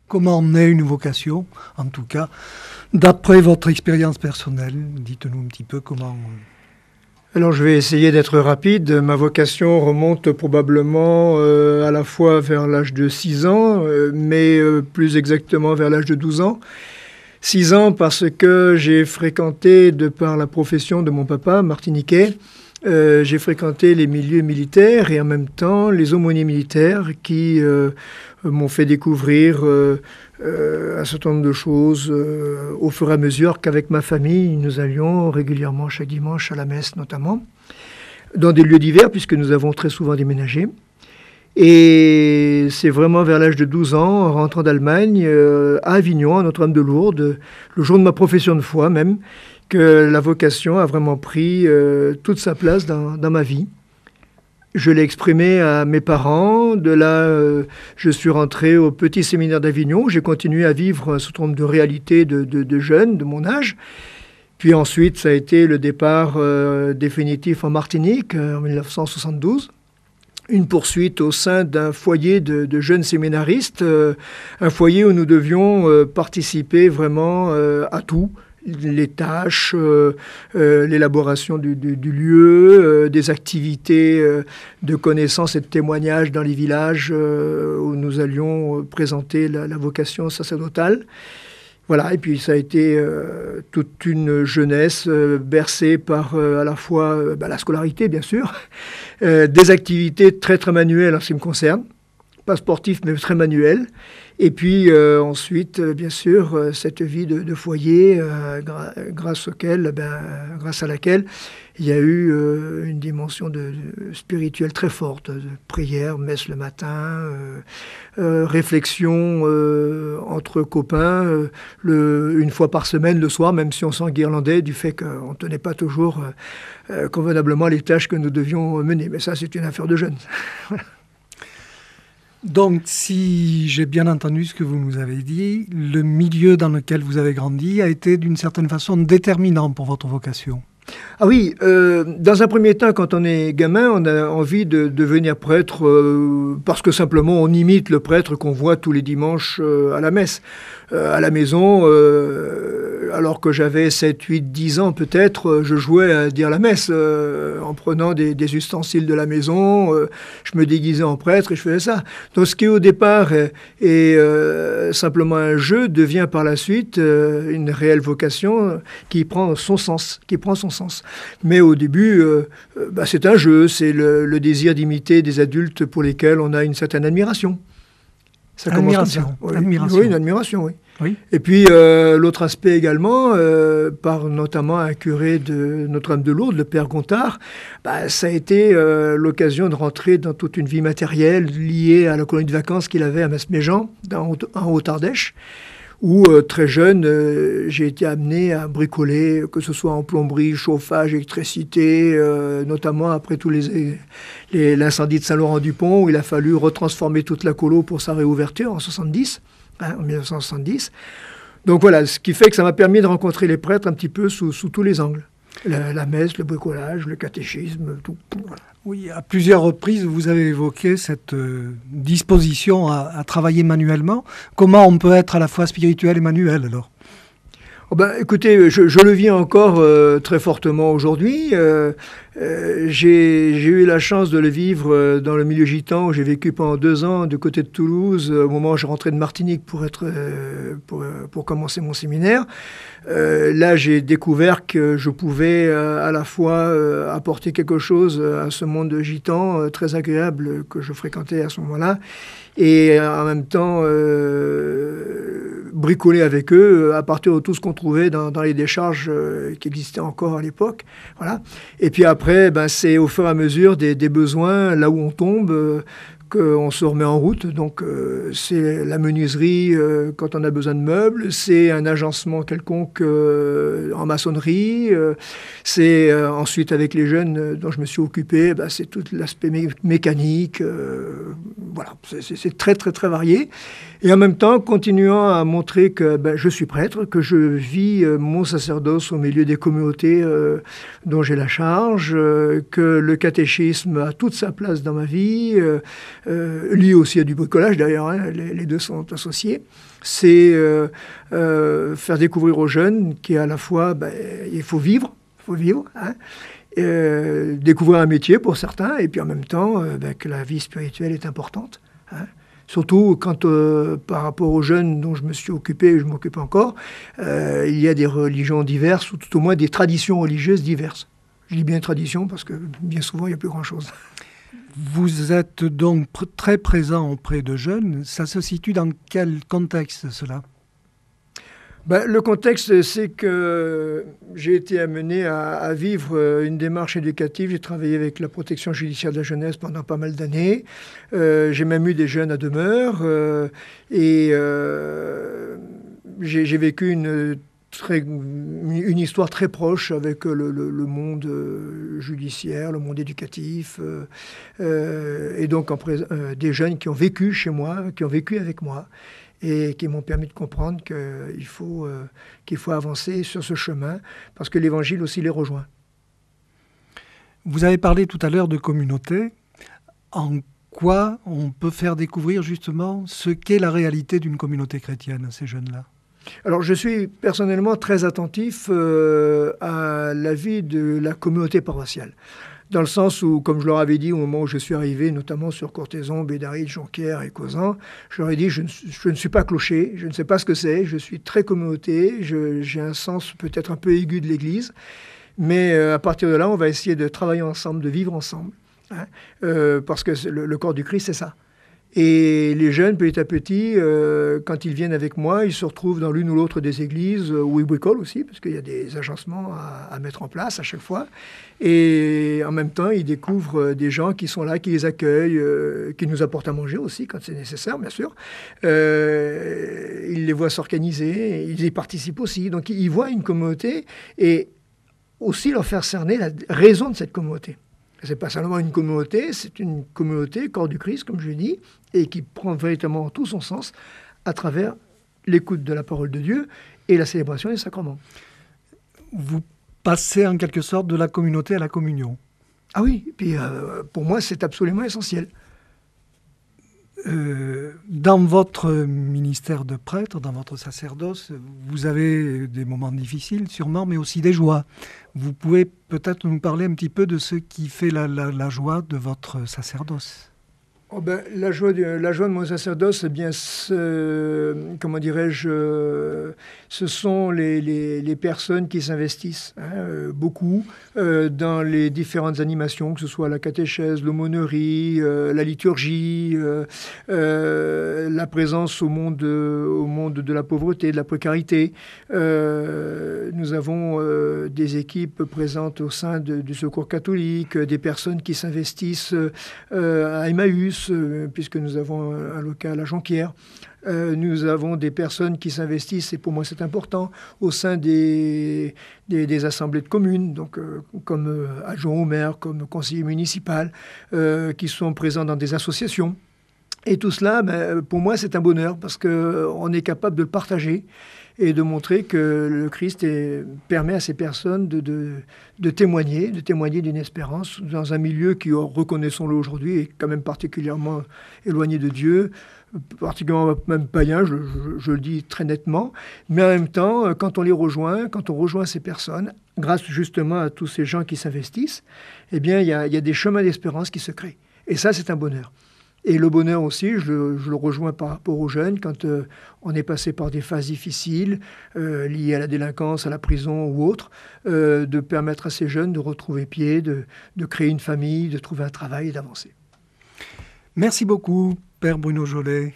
Comment on est une vocation, en tout cas, d'après votre expérience personnelle? Dites-nous un petit peu comment... Alors je vais essayer d'être rapide. Ma vocation remonte probablement à la fois vers l'âge de 6 ans, mais plus exactement vers l'âge de 12 ans. 6 ans parce que j'ai fréquenté, de par la profession de mon papa, martiniquais, j'ai fréquenté les milieux militaires et en même temps les aumôniers militaires qui m'ont fait découvrir un certain nombre de choses au fur et à mesure qu'avec ma famille, nous allions régulièrement chaque dimanche à la messe notamment, dans des lieux divers puisque nous avons très souvent déménagé. Et c'est vraiment vers l'âge de 12 ans, en rentrant d'Allemagne, à Avignon, à Notre-Dame de Lourdes, le jour de ma profession de foi même, que la vocation a vraiment pris toute sa place dans ma vie. Je l'ai exprimé à mes parents. De là, je suis rentré au petit séminaire d'Avignon. J'ai continué à vivre un certain nombre de réalités de jeunes de mon âge. Puis ensuite, ça a été le départ définitif en Martinique en 1972. Une poursuite au sein d'un foyer de jeunes séminaristes, un foyer où nous devions participer vraiment à tout. Les tâches, l'élaboration du lieu, des activités de connaissance et de témoignage dans les villages où nous allions présenter la vocation sacerdotale. Voilà, et puis ça a été toute une jeunesse bercée par à la fois la scolarité, bien sûr, des activités très, très manuelles en ce qui me concerne, pas sportif, mais très manuel. Et puis ensuite, bien sûr, cette vie de foyer, grâce à laquelle il y a eu une dimension spirituelle très forte, de prière, messe le matin, réflexion entre copains, une fois par semaine le soir, même si on s'enguirlandait du fait qu'on ne tenait pas toujours convenablement les tâches que nous devions mener. Mais ça, c'est une affaire de jeunes. Donc, si j'ai bien entendu ce que vous nous avez dit, le milieu dans lequel vous avez grandi a été d'une certaine façon déterminant pour votre vocation. Ah oui, dans un premier temps, quand on est gamin, on a envie de devenir prêtre parce que simplement on imite le prêtre qu'on voit tous les dimanches à la messe. À la maison, alors que j'avais 7, 8, 10 ans peut-être, je jouais à dire la messe en prenant des ustensiles de la maison, je me déguisais en prêtre et je faisais ça. Donc ce qui au départ est simplement un jeu devient par la suite une réelle vocation qui prend son sens. Mais au début, c'est un jeu, c'est le désir d'imiter des adultes pour lesquels on a une certaine admiration. Ça commence comme ça. Oui. Admiration. Oui, une admiration, oui. Oui. Et puis, l'autre aspect également, par notamment un curé de Notre-Dame de Lourdes, le père Gontard, ça a été l'occasion de rentrer dans toute une vie matérielle liée à la colonie de vacances qu'il avait à Masméjean, en Haute-Ardèche, où très jeune, j'ai été amené à bricoler, que ce soit en plomberie, chauffage, électricité, notamment après tous l'incendie de Saint-Laurent-du-Pont, où il a fallu retransformer toute la colo pour sa réouverture en 1970. Donc voilà, ce qui fait que ça m'a permis de rencontrer les prêtres un petit peu sous tous les angles. La messe, le bricolage, le catéchisme, tout. Voilà. Oui, à plusieurs reprises, vous avez évoqué cette disposition à travailler manuellement. Comment on peut être à la fois spirituel et manuel, alors ? Écoutez, je le vis encore très fortement aujourd'hui. J'ai eu la chance de le vivre dans le milieu gitan où j'ai vécu pendant 2 ans du côté de Toulouse, au moment où je rentrais de Martinique pour commencer mon séminaire. Là, j'ai découvert que je pouvais à la fois apporter quelque chose à ce monde gitan très agréable que je fréquentais à ce moment-là, et en même temps bricoler avec eux à partir de tout ce qu'on trouvait dans les décharges qui existaient encore à l'époque. Voilà. Et puis après, c'est au fur et à mesure des besoins, là où on tombe, qu'on se remet en route. Donc c'est la menuiserie quand on a besoin de meubles, c'est un agencement quelconque en maçonnerie, c'est ensuite avec les jeunes dont je me suis occupé, c'est tout l'aspect mécanique, voilà, c'est très très très varié. Et en même temps, continuant à montrer que je suis prêtre, que je vis mon sacerdoce au milieu des communautés dont j'ai la charge, que le catéchisme a toute sa place dans ma vie, lié aussi à du bricolage d'ailleurs, hein, les deux sont associés, c'est faire découvrir aux jeunes qu'à la fois, il faut vivre, hein, découvrir un métier pour certains, et puis en même temps que la vie spirituelle est importante. Hein. Surtout quand, par rapport aux jeunes dont je me suis occupé et je m'occupe encore, il y a des religions diverses, ou tout au moins des traditions religieuses diverses. Je dis bien tradition parce que bien souvent, il n'y a plus grand-chose. Vous êtes donc très présent auprès de jeunes. Ça se situe dans quel contexte, cela ? Le contexte, c'est que j'ai été amené à vivre une démarche éducative. J'ai travaillé avec la protection judiciaire de la jeunesse pendant pas mal d'années. J'ai même eu des jeunes à demeure. J'ai vécu une histoire très proche avec le monde judiciaire, le monde éducatif. Et donc des jeunes qui ont vécu chez moi, qui ont vécu avec moi, et qui m'ont permis de comprendre qu'il faut avancer sur ce chemin, parce que l'Évangile aussi les rejoint. Vous avez parlé tout à l'heure de communauté. En quoi on peut faire découvrir justement ce qu'est la réalité d'une communauté chrétienne à ces jeunes-là ? Alors, je suis personnellement très attentif à la vie de la communauté paroissiale. Dans le sens où, comme je leur avais dit au moment où je suis arrivé, notamment sur Courthézon, Bédaride, Jonquière et Cauzan, je leur ai dit, je ne suis pas clocher, je ne sais pas ce que c'est, je suis très communauté, j'ai un sens peut-être un peu aigu de l'Église, mais à partir de là, on va essayer de travailler ensemble, de vivre ensemble, hein, parce que le corps du Christ, c'est ça. Et les jeunes, petit à petit, quand ils viennent avec moi, ils se retrouvent dans l'une ou l'autre des églises, où ils bricolent aussi, parce qu'il y a des agencements à mettre en place à chaque fois. Et en même temps, ils découvrent des gens qui sont là, qui les accueillent, qui nous apportent à manger aussi, quand c'est nécessaire, bien sûr. Ils les voient s'organiser, ils y participent aussi. Donc, ils voient une communauté et aussi leur faire cerner la raison de cette communauté. Ce n'est pas seulement une communauté, c'est une communauté, corps du Christ, comme je l'ai dit, et qui prend véritablement tout son sens à travers l'écoute de la parole de Dieu et la célébration des sacrements. Vous passez en quelque sorte de la communauté à la communion. Ah oui, et puis pour moi, c'est absolument essentiel. Dans votre ministère de prêtre, dans votre sacerdoce, vous avez des moments difficiles sûrement, mais aussi des joies. Vous pouvez peut-être nous parler un petit peu de ce qui fait la joie de votre sacerdoce. La joie de mon sacerdoce, eh bien, comment dirais-je, ce sont les personnes qui s'investissent, hein, beaucoup, dans les différentes animations, que ce soit la catéchèse, l'aumônerie, la liturgie, la présence au monde de la pauvreté, de la précarité. Nous avons des équipes présentes au sein du Secours catholique, des personnes qui s'investissent à Emmaüs, puisque nous avons un local à Jonquière. Nous avons des personnes qui s'investissent, et pour moi c'est important, au sein des assemblées de communes, donc comme adjoint au maire, comme conseiller municipal, qui sont présents dans des associations. Et tout cela, pour moi, c'est un bonheur, parce qu'on est capable de le partager et de montrer que le Christ permet à ces personnes de témoigner d'une espérance dans un milieu qui, reconnaissons-le aujourd'hui, est quand même particulièrement éloigné de Dieu, particulièrement même païen, je le dis très nettement. Mais en même temps, quand on rejoint ces personnes, grâce justement à tous ces gens qui s'investissent, eh bien, il y a des chemins d'espérance qui se créent. Et ça, c'est un bonheur. Et le bonheur aussi, je le rejoins par rapport aux jeunes, quand on est passé par des phases difficiles, liées à la délinquance, à la prison ou autre, de permettre à ces jeunes de retrouver pied, de créer une famille, de trouver un travail et d'avancer. Merci beaucoup, Père Bruno Jolet.